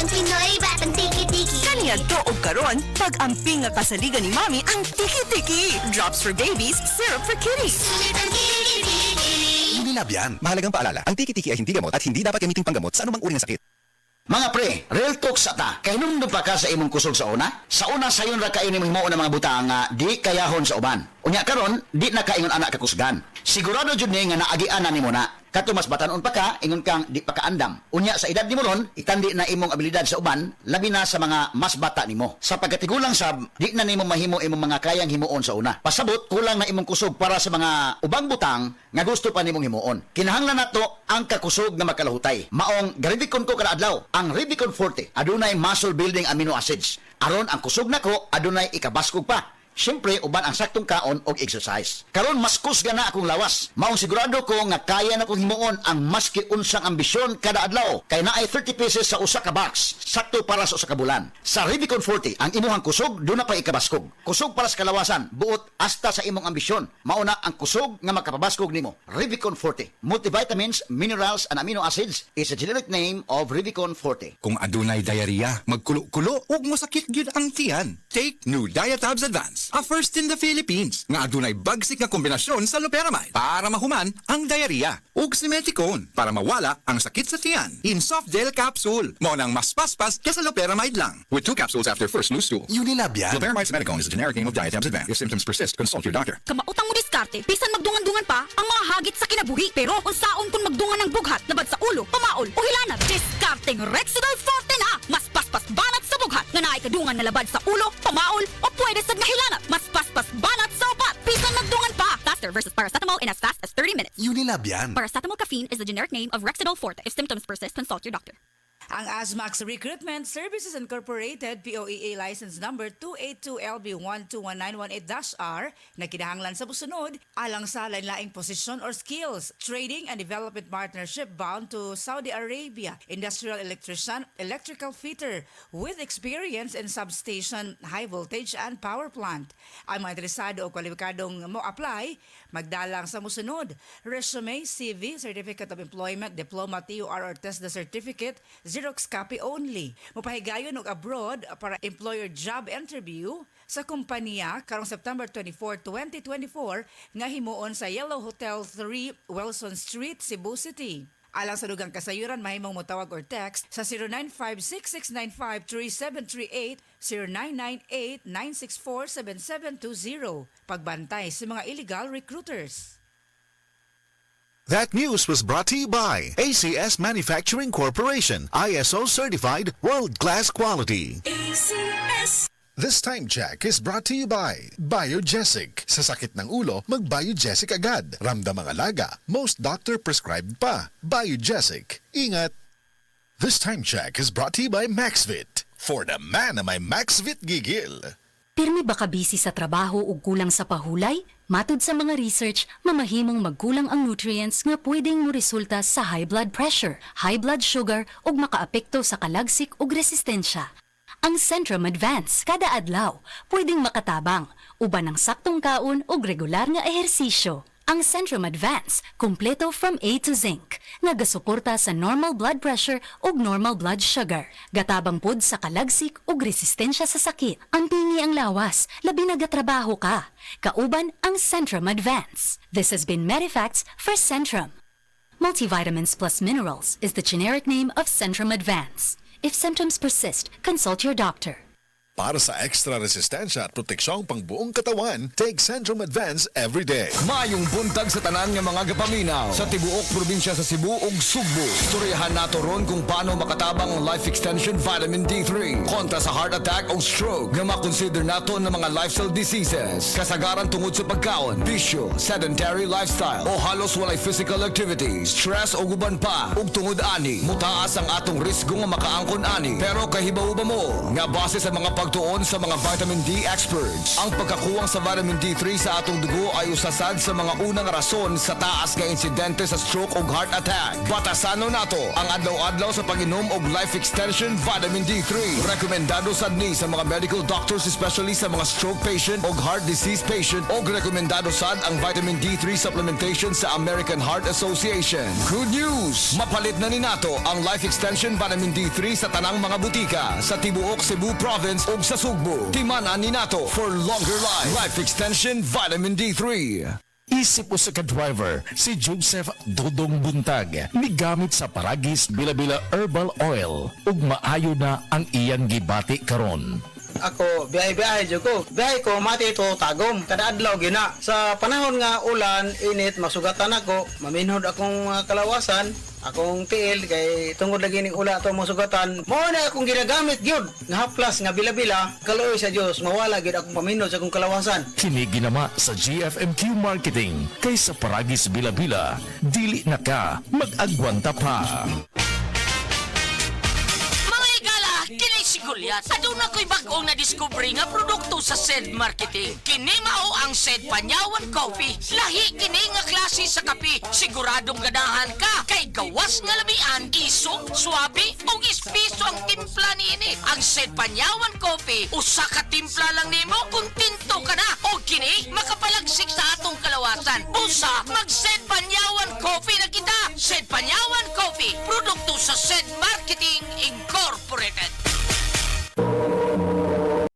Ang Pinoy batang tiki-tiki. Kaniya to og karon, pag-amping nga kasaligan ni Mami ang tiki-tiki. Drops for babies, syrup for kitties. Sulit ang tiki-tiki. Unilab yan. Mahalagang paalala, ang tiki-tiki ay hindi gamot at hindi dapat gamitin panggamot sa anumang uri ng sakit. Mga pre, real talk sa ta. Kay nung pa ka sa imong kusog sa una? Sa una sayon ra kayo nimong himuon ng mga butang nga di kayahon sa uban. Unya karon, di na kaingon anak kakusgan. Sigurado jud ni nga naagian na nimo na. Kato mas batanon pa ka, ingon kang di pa kaandam. Unya sa edad nimo ron, itandi na imong abilidad sa uban, labi na sa mga mas bata nimo. Sa pagkatigulang sab, di na nimo mahimo imong mga kayang himuon sa una. Pasabot, kulang na imong kusog para sa mga ubang butang nga gusto pa nimong himuon. Kinahanglan nato ang kakusog nga makalahutay. Maong garibikon ko kada adlaw, ang Ribicon Forte adunay muscle building amino acids. Aron ang kusog nako adunay ikabaskog pa. Siyempre, uban ang saktong kaon o exercise. Karon mas kusga na akong lawas. Maong sigurado ko nga kaya na kong himuon ang maski unsang ambisyon kada adlaw. Kay naay 30 pesos sa usa ka box. Sakto para sa usa ka bulan. Sa Ribicon Forte, ang imuhang kusog, doon na pa ikabaskog. Kusog para sa kalawasan, buot hasta sa imong ambisyon. Mauna ang kusog nga makapabaskog nimo. Ribicon Forte. Multivitamins, minerals, and amino acids is a generic name of Ribicon Forte. Kung adunay diarrhea, magkulo-kulo ug mosakit gyud ang tiyan. Take New Diatabs Advance, a first in the Philippines nga adunay bagsik nga kombinasyon sa loperamide para mahuman ang diarrhea ug simeticone para mawala ang sakit sa tiyan. In soft gel capsule, mo nang mas paspas kaysa loperamide lang. With 2 capsules after first loose stool. Unilab yan. Loperamide simeticone is a generic name of Diatabs Advance. If symptoms persist, consult your doctor. Kamautang mo diskarte, bisan magdungan-dungan pa ang mga hagit sa kinabuhi. Pero unsaon kung magdungan ng bughat, labad sa ulo, pamaol o hilanat, diskarteng Rexidol Forte na! Mas paspas banat sa bughat, nga naay kadungan na labad sa ulo, pamaol o pwede sad nga hilanat. Mas paspas banat sa upat, bisan magdungan pa! Faster versus paracetamol in as fast as 30 minutes. Unilab yan. Paracetamol caffeine is the generic name of Rexidol Forte. If symptoms persist, consult your doctor. Ang ASMAX Recruitment Services Incorporated POEA License Number 282LB121918-R na kinahanglan sa busunod alang sa lain-laing posisyon or skills, trading and development partnership bound to Saudi Arabia, industrial electrician, electrical fitter with experience in substation, high voltage and power plant. Ang mga interesado o kwalipikadong mo apply, magdalang sa musunod: resume, CV, Certificate of Employment, Diploma, TUR or TESDA Certificate, Xerox copy only. Mapahigayon og abroad para employer job interview sa kumpanya karong September 24, 2024 nga himuon sa Yellow Hotel 3, Wilson Street, Cebu City. Alang sa dugang kasayuran, mahimong motawag or text sa 0956-695-3738, 0998-964-7720. Pagbantay sa mga illegal recruiters. That news was brought to you by ACS Manufacturing Corporation, ISO certified world-class quality. ACS. This time check is brought to you by Biogesic. Sa sakit ng ulo, mag-Biogesic agad. Ramdam ang alaga, most doctor prescribed pa. Biogesic. Ingat! This time check is brought to you by MaxVit. For the man na may MaxVit gigil. Pirmi ba ka busy sa trabaho o kulang sa pahulay? Matud sa mga research, mamahimong magkulang ang nutrients nga pwedeng resulta sa high blood pressure, high blood sugar ug makaapekto sa kalagsik ug resistensya. Ang Centrum Advance kada adlaw pwedeng makatabang uban ang saktong kaon ug regular nga ehersisyo. Ang Centrum Advance kumpleto from A to Zinc nga gasuporta sa normal blood pressure ug normal blood sugar. Gatabang pod sa kalagsik ug resistensya sa sakit. Ang pingi ang lawas, labi na gatrabaho ka. Kauban ang Centrum Advance. This has been Medifacts for Centrum. Multivitamins plus minerals is the generic name of Centrum Advance. If symptoms persist, consult your doctor. Para sa extra resistensya at proteksyong pang buong katawan, take Centrum Advance every day. Mayong buntag sa tanan nga mga gapaminaw sa tibuok probinsya sa Cebu ug Sugbo. Istoryahan nato ron kung paano makatabang ang Life Extension Vitamin D3 kontra sa heart attack o stroke nga makonsider nato ng mga lifestyle diseases. Kasagaran tungod sa pagkaon, bisyo, sedentary lifestyle o halos walay physical activity, stress o guban pa ug tungod ani, mutaas ang atong risgo nga makaangkon ani. Pero kahibaw ba mo nga base sa mga pagtuon sa mga vitamin D experts. Ang pagkakuwang sa vitamin D3 sa atong dugo ay usasad sa mga unang rason sa taas nga insidente sa stroke o heart attack. Batasano nato ang adlaw-adlaw sa pag-inom og Life Extension Vitamin D3. Rekomendado sad ni sa mga medical doctors, especially sa mga stroke patient o heart disease patient, o rekomendado sad ang vitamin D3 supplementation sa American Heart Association. Good news! Mapalit na ni nato ang Life Extension Vitamin D3 sa tanang mga butika sa tibuok Cebu Province ug sa Sugbo. Timanan ni nato for longer life. Life Extension Vitamin D3. Isip usa ka driver si Joseph Dodong Buntag migamit sa Paragis Bila-Bila Herbal Oil ug maayo na ang iyang gibati karon. Ako, biyahe-biyahe dyan ko. Biyahe ko, mati ito tagom. Kada adlaw gina. Sa panahon nga ulan, init, masugatan ako. Maminhod akong kalawasan. Akong tiil, kay tungod lagi ning ula ito masugatan. Mao na akong ginagamit gyud nga haplas nga bila-bila. Kaloy sa Dios, mawala gyud akong paminhod sa akong kalawasan. Kini ginama sa GFMQ Marketing kay sa Paragis Bila-Bila, dili na ka mag-agwanta pa. Kini si Goliath. Aduna ko'y bagong na-discover nga produkto sa SED Marketing. Kini mao ang SED Panyawan Coffee. Lahi kini nga klase sa kape. Siguradong ganahan ka. Kay gawas nga lamian, isok, swabe, o ispiso ang timpla niini. Ang SED Panyawan Coffee, usa ka timpla lang nimo, kontento ka na. O kini, makapalagsik sa atong kalawasan. Usa, mag-SED Panyawan Coffee na kita. SED Panyawan Coffee, produkto sa SED Marketing Incorporated.